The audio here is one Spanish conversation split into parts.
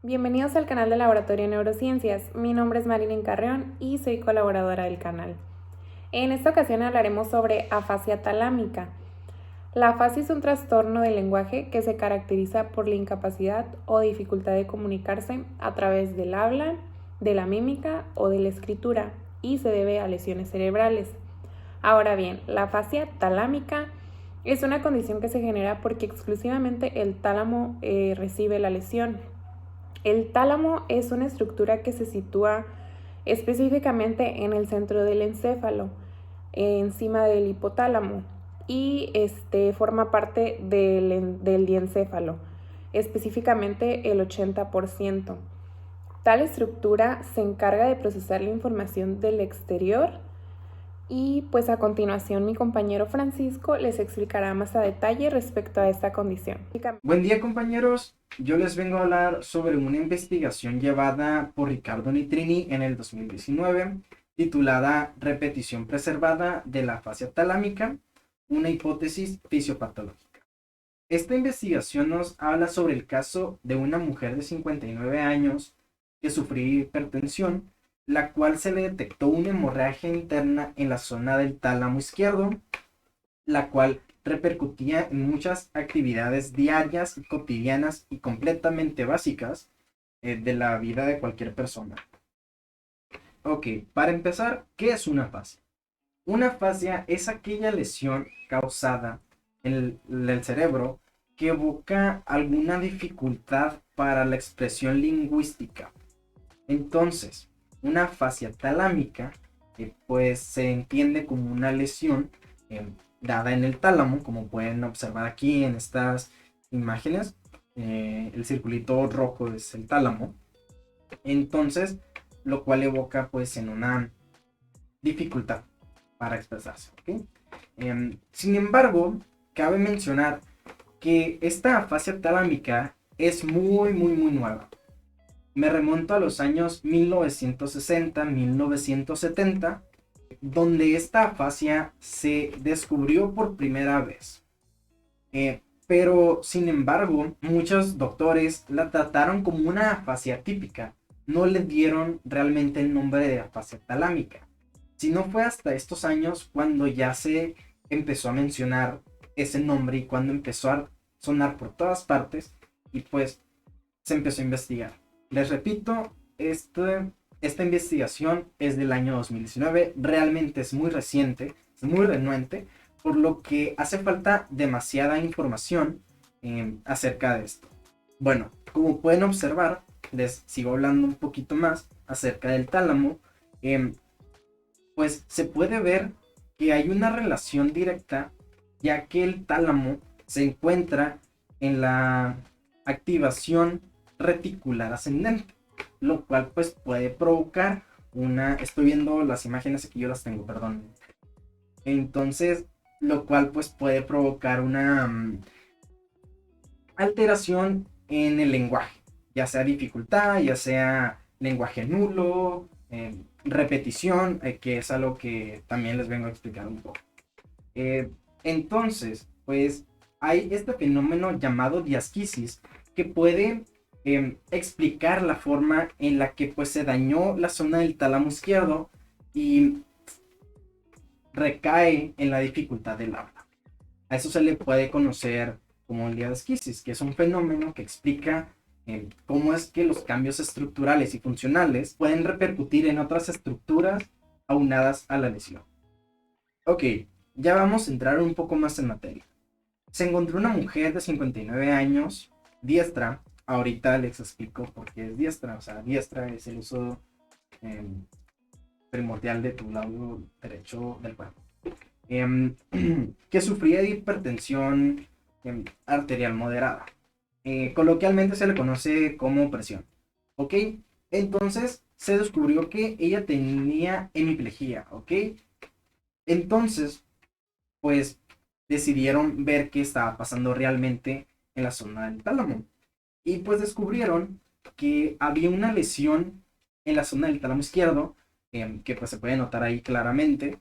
Bienvenidos al canal de Laboratorio de Neurociencias. Mi nombre es Marilyn Carreón y soy colaboradora del canal. En esta ocasión hablaremos sobre afasia talámica. La afasia es un trastorno del lenguaje que se caracteriza por la incapacidad o dificultad de comunicarse a través del habla, de la mímica o de la escritura y se debe a lesiones cerebrales. Ahora bien, la afasia talámica es una condición que se genera porque exclusivamente el tálamo recibe la lesión. El tálamo es una estructura que se sitúa específicamente en el centro del encéfalo, encima del hipotálamo, y forma parte del diencéfalo, específicamente el 80%. Tal estructura se encarga de procesar la información del exterior y pues a continuación mi compañero Francisco les explicará más a detalle respecto a esta condición. Buen día, compañeros, yo les vengo a hablar sobre una investigación llevada por Riccardo Nitrini en el 2019 titulada Repetición preservada de la afasia talámica, una hipótesis fisiopatológica. Esta investigación nos habla sobre el caso de una mujer de 59 años que sufrió hipertensión, la cual se le detectó una hemorragia interna en la zona del tálamo izquierdo, la cual repercutía en muchas actividades diarias y cotidianas y completamente básicas de la vida de cualquier persona. Ok, para empezar, ¿qué es una afasia? Una afasia es aquella lesión causada en el cerebro que evoca alguna dificultad para la expresión lingüística. Entonces, una afasia talámica pues se entiende como una lesión eh, dada en el tálamo, como pueden observar aquí en estas imágenes. El circulito rojo es el tálamo. Entonces, lo cual evoca pues en una dificultad para expresarse. ¿Okay? Sin embargo, cabe mencionar que esta afasia talámica es muy nueva. Me remonto a los años 1960, 1970, donde esta afasia se descubrió por primera vez. Pero, sin embargo, muchos doctores la trataron como una afasia típica. No le dieron realmente el nombre de afasia talámica. Si no fue hasta estos años cuando ya se empezó a mencionar ese nombre y cuando empezó a sonar por todas partes y pues se empezó a investigar. Les repito, esta investigación es del año 2019, realmente es muy reciente, es muy renuente, por lo que hace falta demasiada información acerca de esto. Bueno, como pueden observar, les sigo hablando un poquito más acerca del tálamo, pues se puede ver que hay una relación directa, ya que el tálamo se encuentra en la activación reticular ascendente, lo cual pues puede provocar estoy viendo las imágenes aquí, yo las tengo, perdón. Entonces, lo cual pues puede provocar una alteración en el lenguaje, ya sea dificultad, ya sea lenguaje nulo, repetición, que es algo que también les vengo a explicar un poco. Eh, entonces, pues hay este fenómeno llamado diasquisis que puede explicar la forma en la que pues se dañó la zona del tálamo izquierdo y recae en la dificultad del habla. A eso se le puede conocer como el diasquisis, que es un fenómeno que explica cómo es que los cambios estructurales y funcionales pueden repercutir en otras estructuras aunadas a la lesión. Ok, ya vamos a entrar un poco más en materia. Se encontró una mujer de 59 años, diestra. Ahorita les explico por qué es diestra. O sea, diestra es el uso eh, primordial de tu lado derecho del cuerpo. Que sufría de hipertensión arterial moderada. Coloquialmente se le conoce como presión. ¿Ok? Entonces se descubrió que ella tenía hemiplegia. ¿Ok? Entonces, pues decidieron ver qué estaba pasando realmente en la zona del tálamo. Y pues descubrieron que había una lesión en la zona del tálamo izquierdo, que pues se puede notar ahí claramente,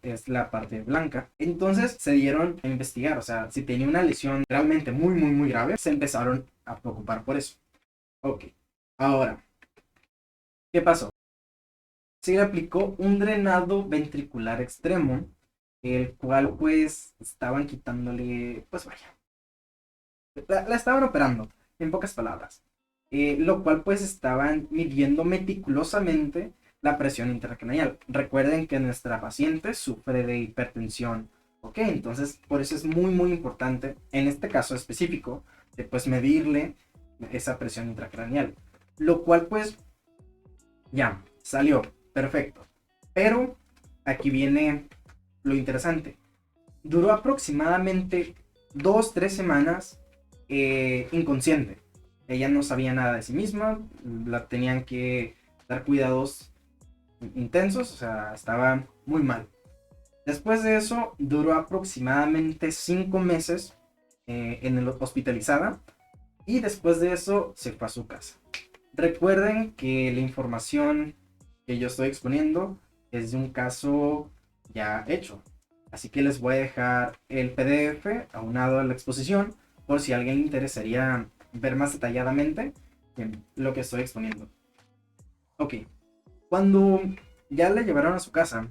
es la parte blanca. Entonces se dieron a investigar, o sea, si tenía una lesión realmente muy grave, se empezaron a preocupar por eso. Ok, Ahora, ¿qué pasó? Se le aplicó un drenado ventricular extremo, el cual pues estaban quitándole, pues vaya, la estaban operando, en pocas palabras. Lo cual pues estaban midiendo meticulosamente la presión intracraneal. Recuerden que nuestra paciente sufre de hipertensión. Ok, entonces por eso es muy importante, en este caso específico, de pues medirle esa presión intracraneal. Lo cual pues ya, salió, perfecto. Pero aquí viene lo interesante. Duró aproximadamente 2, 3 semanas inconsciente. Ella no sabía nada de sí misma, la tenían que dar cuidados intensos, o sea, estaba muy mal. Después de eso, duró aproximadamente 5 meses en el hospitalizada y después de eso se fue a su casa. Recuerden que la información que yo estoy exponiendo es de un caso ya hecho. Así que les voy a dejar el PDF aunado a la exposición por si a alguien le interesaría ver más detalladamente lo que estoy exponiendo. Ok, cuando ya la llevaron a su casa,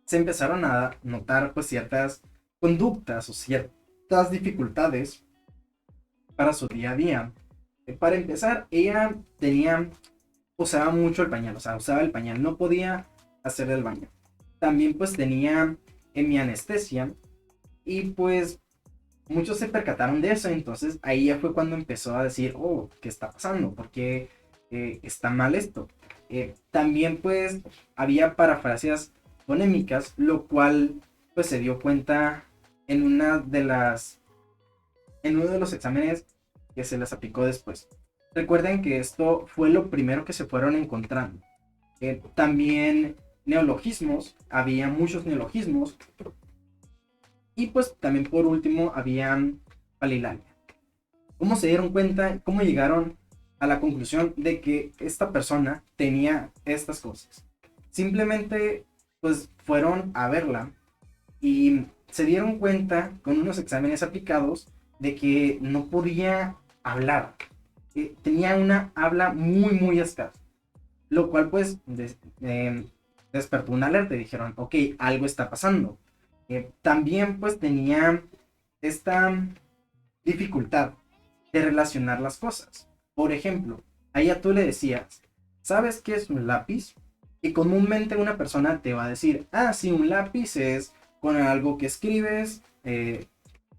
se empezaron a notar pues ciertas conductas o ciertas dificultades para su día a día. Para empezar, ella usaba mucho el pañal, o sea, usaba el pañal, no podía hacer el baño. También pues tenía hemianestesia y pues muchos se percataron de eso, entonces ahí ya fue cuando empezó a decir, oh, ¿qué está pasando? ¿Por qué está mal esto? También pues había parafrasias fonémicas, lo cual pues se dio cuenta en en uno de los exámenes que se les aplicó después. Recuerden que esto fue lo primero que se fueron encontrando. También neologismos, había muchos neologismos. Y pues también por último habían palilalia. ¿Cómo se dieron cuenta? ¿Cómo llegaron a la conclusión de que esta persona tenía estas cosas? Simplemente pues fueron a verla y se dieron cuenta con unos exámenes aplicados de que no podía hablar. Tenía una habla muy escasa, lo cual pues despertó una alerta y dijeron, ok, algo está pasando. También pues tenía esta dificultad de relacionar las cosas. Por ejemplo, a ella tú le decías, ¿sabes qué es un lápiz? Y comúnmente una persona te va a decir, ah, sí, un lápiz es con algo que escribes,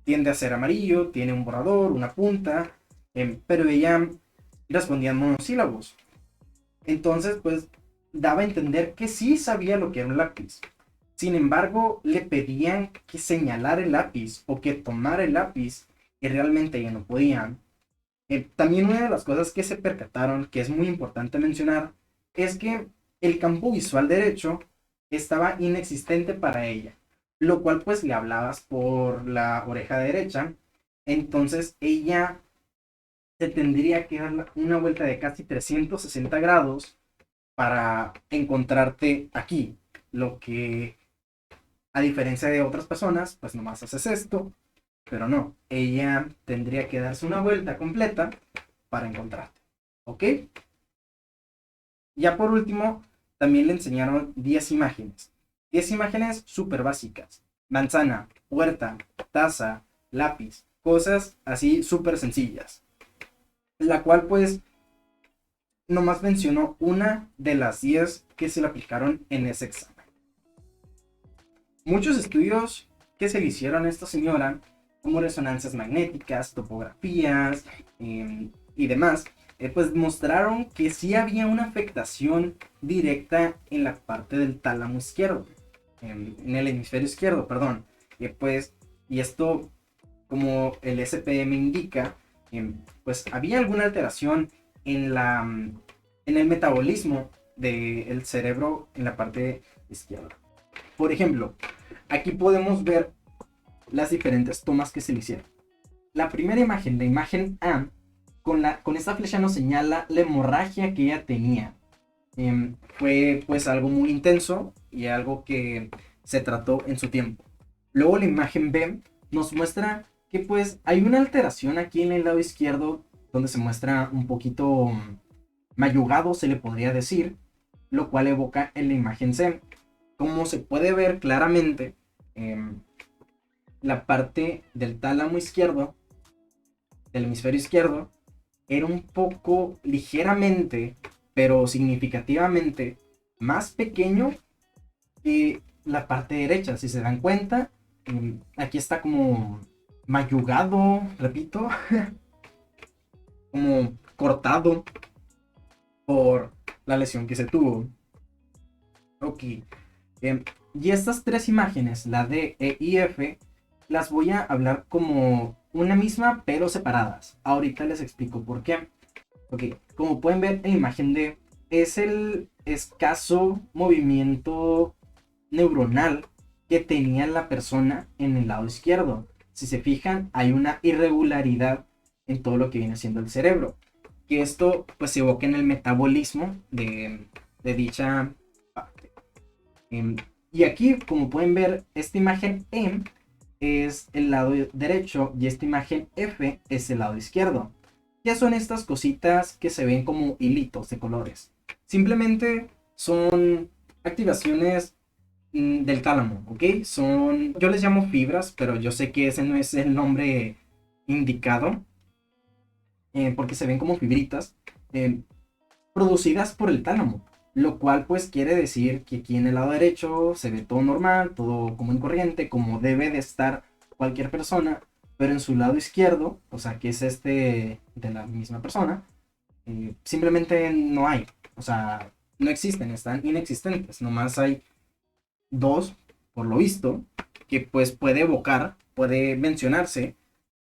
tiende a ser amarillo, tiene un borrador, una punta, pero ella respondía en monosílabos. Entonces, pues, daba a entender que sí sabía lo que era un lápiz. Sin embargo, le pedían que señalara el lápiz o que tomara el lápiz y realmente ya no podían. También una de las cosas que se percataron, que es muy importante mencionar, es que el campo visual derecho estaba inexistente para ella, lo cual pues le hablabas por la oreja derecha, entonces ella se tendría que dar una vuelta de casi 360 grados para encontrarte aquí, lo que a diferencia de otras personas, pues nomás haces esto, pero no, ella tendría que darse una vuelta completa para encontrarte, ¿ok? Ya por último, también le enseñaron 10 imágenes. 10 imágenes súper básicas. Manzana, puerta, taza, lápiz, cosas así súper sencillas. La cual pues nomás mencionó una de las 10 que se le aplicaron en ese examen. Muchos estudios que se le hicieron a esta señora, como resonancias magnéticas, topografías y demás, pues mostraron que sí había una afectación directa en la parte del tálamo izquierdo, en el hemisferio izquierdo, perdón. Pues, y esto, como el SPM indica, pues había alguna alteración en en el metabolismo del cerebro en la parte izquierda. Por ejemplo, aquí podemos ver las diferentes tomas que se le hicieron. La primera imagen, la imagen A, con esta flecha nos señala la hemorragia que ella tenía. Fue pues algo muy intenso y algo que se trató en su tiempo. Luego la imagen B nos muestra que pues hay una alteración aquí en el lado izquierdo donde se muestra un poquito mayugado, se le podría decir, lo cual evoca en la imagen C. Como se puede ver claramente, la parte del tálamo izquierdo, del hemisferio izquierdo, era un poco ligeramente, pero significativamente más pequeño que la parte derecha. Si se dan cuenta, aquí está como mayugado, repito, como cortado por la lesión que se tuvo. Ok. Y estas tres imágenes, la D, E y F, las voy a hablar como una misma pero separadas. Ahorita les explico por qué. Ok, como pueden ver en la imagen D, es el escaso movimiento neuronal que tenía la persona en el lado izquierdo. Si se fijan, hay una irregularidad en todo lo que viene siendo el cerebro. Que esto pues se evoca en el metabolismo de dicha parte. Y aquí, como pueden ver, esta imagen M es el lado derecho y esta imagen F es el lado izquierdo. ¿Qué son estas cositas que se ven como hilitos de colores? Simplemente son activaciones del tálamo, ¿ok? Yo les llamo fibras, pero yo sé que ese no es el nombre indicado, porque se ven como fibritas producidas por el tálamo, lo cual pues quiere decir que aquí en el lado derecho se ve todo normal, todo común y corriente, como debe de estar cualquier persona, pero en su lado izquierdo, o sea que es este de la misma persona, simplemente no hay, o sea, no existen, están inexistentes, nomás hay dos, por lo visto, que pues puede mencionarse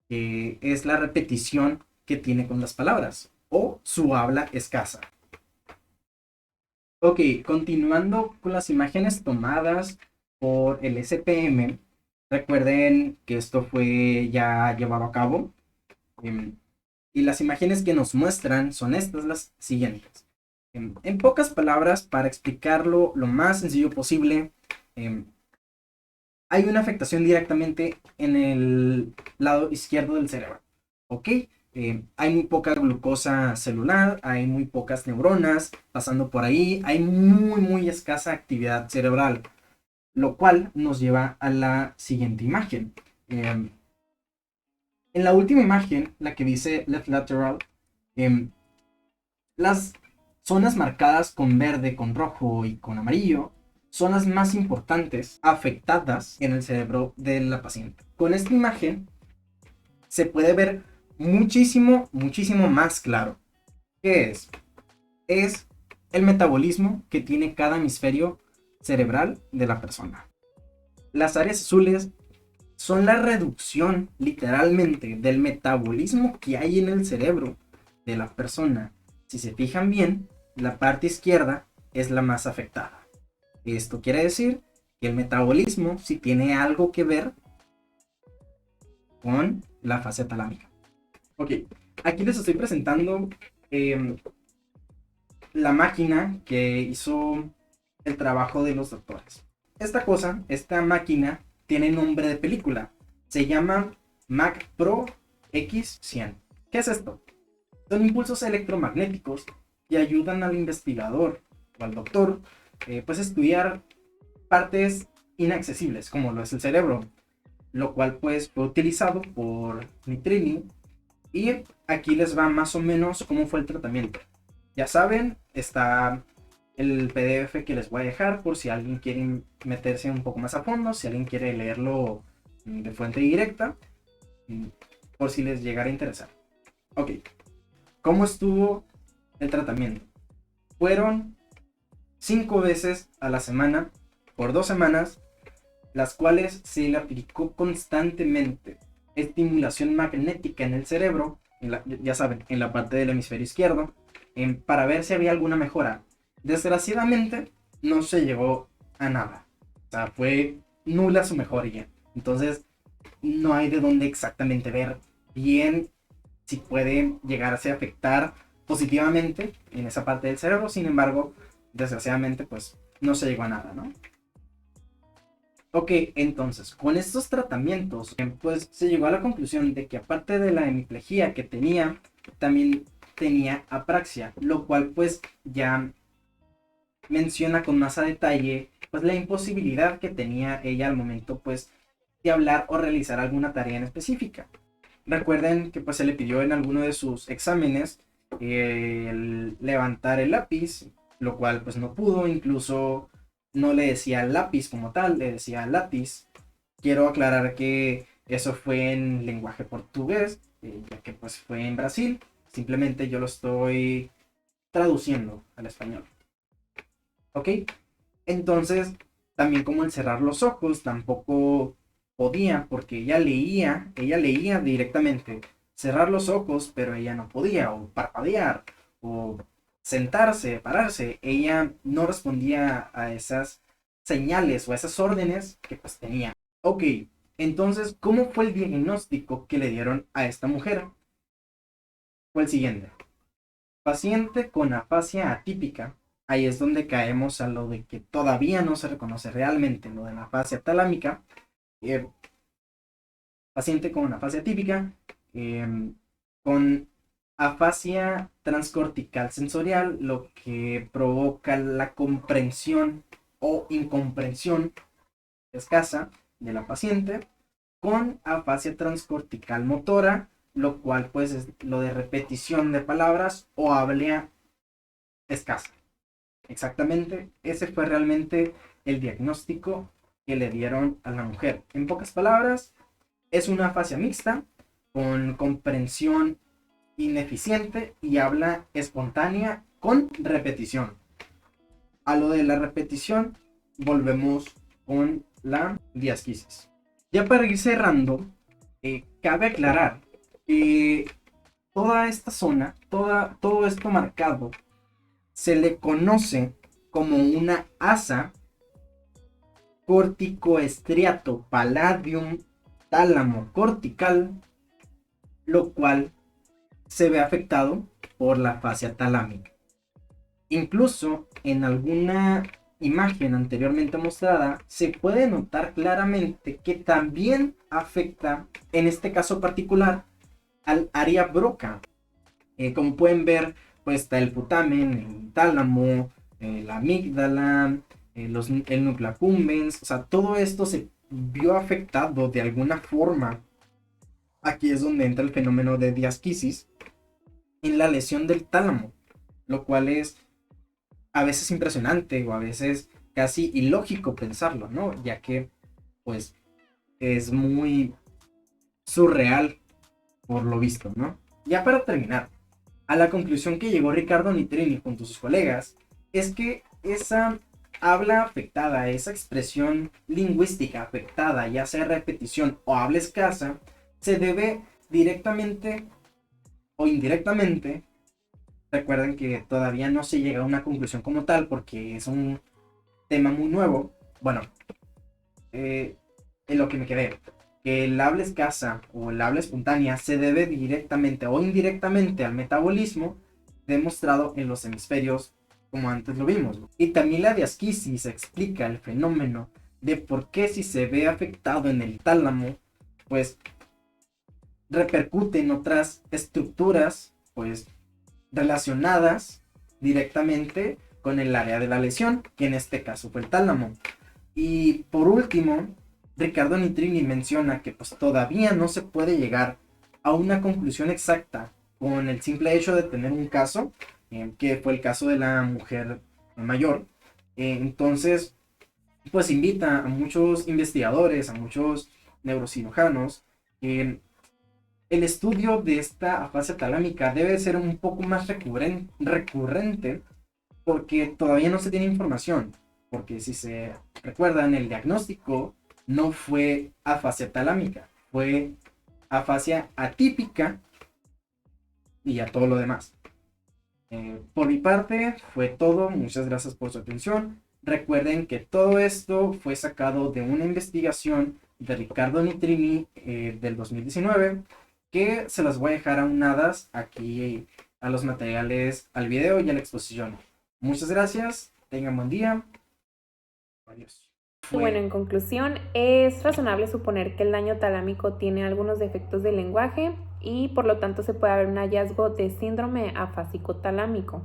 que es la repetición que tiene con las palabras o su habla escasa. Ok, continuando con las imágenes tomadas por el SPM, recuerden que esto fue ya llevado a cabo, y las imágenes que nos muestran son estas las siguientes. En pocas palabras, para explicarlo lo más sencillo posible, hay una afectación directamente en el lado izquierdo del cerebro. ¿Ok? Hay muy poca glucosa celular, hay muy pocas neuronas pasando por ahí, hay muy escasa actividad cerebral, lo cual nos lleva a la siguiente imagen. En la última imagen, la que dice left lateral, las zonas marcadas con verde, con rojo y con amarillo son las más importantes afectadas en el cerebro de la paciente. Con esta imagen se puede ver muchísimo más claro. ¿Qué es? Es el metabolismo que tiene cada hemisferio cerebral de la persona. Las áreas azules son la reducción literalmente del metabolismo que hay en el cerebro de la persona. Si se fijan bien, la parte izquierda es la más afectada. Esto quiere decir que el metabolismo sí tiene algo que ver con la fascia talámica. Ok, aquí les estoy presentando la máquina que hizo el trabajo de los doctores. Esta máquina tiene nombre de película. Se llama Mac Pro X100. ¿Qué es esto? Son impulsos electromagnéticos que ayudan al investigador o al doctor pues estudiar partes inaccesibles como lo es el cerebro, lo cual pues fue utilizado por Nitrini. Y aquí les va más o menos cómo fue el tratamiento. Ya saben, está el PDF que les voy a dejar por si alguien quiere meterse un poco más a fondo, si alguien quiere leerlo de fuente directa, por si les llegara a interesar. Ok, ¿cómo estuvo el tratamiento? Fueron 5 veces a la semana por 2 semanas, las cuales se le aplicó constantemente estimulación magnética en el cerebro, ya saben, en la parte del hemisferio izquierdo, para ver si había alguna mejora. Desgraciadamente no se llegó a nada, o sea, fue nula su mejoría. Entonces no hay de dónde exactamente ver bien si puede llegarse a afectar positivamente en esa parte del cerebro. Sin embargo, desgraciadamente pues no se llegó a nada, ¿no? Ok, entonces, con estos tratamientos, pues se llegó a la conclusión de que aparte de la hemiplegia que tenía, también tenía apraxia, lo cual pues ya menciona con más a detalle pues la imposibilidad que tenía ella al momento pues de hablar o realizar alguna tarea en específica. Recuerden que pues se le pidió en alguno de sus exámenes el levantar el lápiz, lo cual pues no pudo, incluso no le decía lápiz como tal, le decía lápiz. Quiero aclarar que eso fue en lenguaje portugués, ya que pues fue en Brasil. Simplemente yo lo estoy traduciendo al español. ¿Ok? Entonces, también como el cerrar los ojos tampoco podía, porque ella leía directamente. Cerrar los ojos, pero ella no podía, o parpadear, o sentarse, pararse. Ella no respondía a esas señales o a esas órdenes que pues tenía. Ok, entonces, ¿cómo fue el diagnóstico que le dieron a esta mujer? Fue el siguiente. Paciente con afasia atípica. Ahí es donde caemos a lo de que todavía no se reconoce realmente lo de la afasia talámica. Eh, Paciente con afasia atípica, con afasia transcortical sensorial, lo que provoca la comprensión o incomprensión escasa de la paciente, con afasia transcortical motora, lo cual pues es lo de repetición de palabras o habla escasa. Exactamente, ese fue realmente el diagnóstico que le dieron a la mujer. En pocas palabras, es una afasia mixta con comprensión ineficiente y habla espontánea con repetición. A lo de la repetición, volvemos con la diasquisis. Ya para ir cerrando, cabe aclarar que toda esta zona, todo esto marcado, se le conoce como una asa corticoestriato palladium tálamo cortical, lo cual se ve afectado por la fascia talámica. Incluso en alguna imagen anteriormente mostrada se puede notar claramente que también afecta, en este caso particular, al área broca. Como pueden ver, pues está el putamen, el tálamo, la amígdala, el núcleo accumbens, o sea, todo esto se vio afectado de alguna forma. Aquí es donde entra el fenómeno de diasquisis en la lesión del tálamo, lo cual es a veces impresionante o a veces casi ilógico pensarlo, ¿no? Ya que pues es muy surreal por lo visto, ¿no? Ya para terminar, a la conclusión que llegó Riccardo Nitrini junto a sus colegas es que esa habla afectada, esa expresión lingüística afectada, ya sea repetición o habla escasa, se debe directamente o indirectamente. Recuerden que todavía no se llega a una conclusión como tal porque es un tema muy nuevo. Bueno, en lo que me quedé, que el habla escasa o el habla espontánea se debe directamente o indirectamente al metabolismo demostrado en los hemisferios, como antes lo vimos. Y también la diasquisis explica el fenómeno de por qué si se ve afectado en el tálamo, pues repercute en otras estructuras, pues relacionadas directamente con el área de la lesión, que en este caso fue el tálamo. Y por último, Riccardo Nitrini menciona que pues todavía no se puede llegar a una conclusión exacta con el simple hecho de tener un caso, que fue el caso de la mujer mayor. Entonces, pues invita a muchos investigadores, a muchos neurocirujanos, el estudio de esta afasia talámica debe ser un poco más recurrente porque todavía no se tiene información. Porque si se recuerdan, el diagnóstico no fue afasia talámica, fue afasia atípica y ya todo lo demás. Por mi parte fue todo, muchas gracias por su atención. Recuerden que todo esto fue sacado de una investigación de Riccardo Nitrini del 2019, que se las voy a dejar aunadas aquí a los materiales, al video y a la exposición. Muchas gracias, tengan buen día. Adiós. Bueno, en conclusión, es razonable suponer que el daño talámico tiene algunos defectos del lenguaje y por lo tanto se puede haber un hallazgo de síndrome afásico talámico.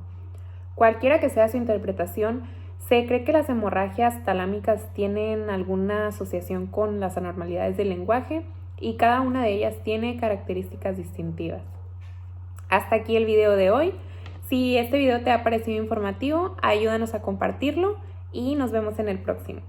Cualquiera que sea su interpretación, se cree que las hemorragias talámicas tienen alguna asociación con las anormalidades del lenguaje y cada una de ellas tiene características distintivas. Hasta aquí el video de hoy. Si este video te ha parecido informativo, ayúdanos a compartirlo y nos vemos en el próximo.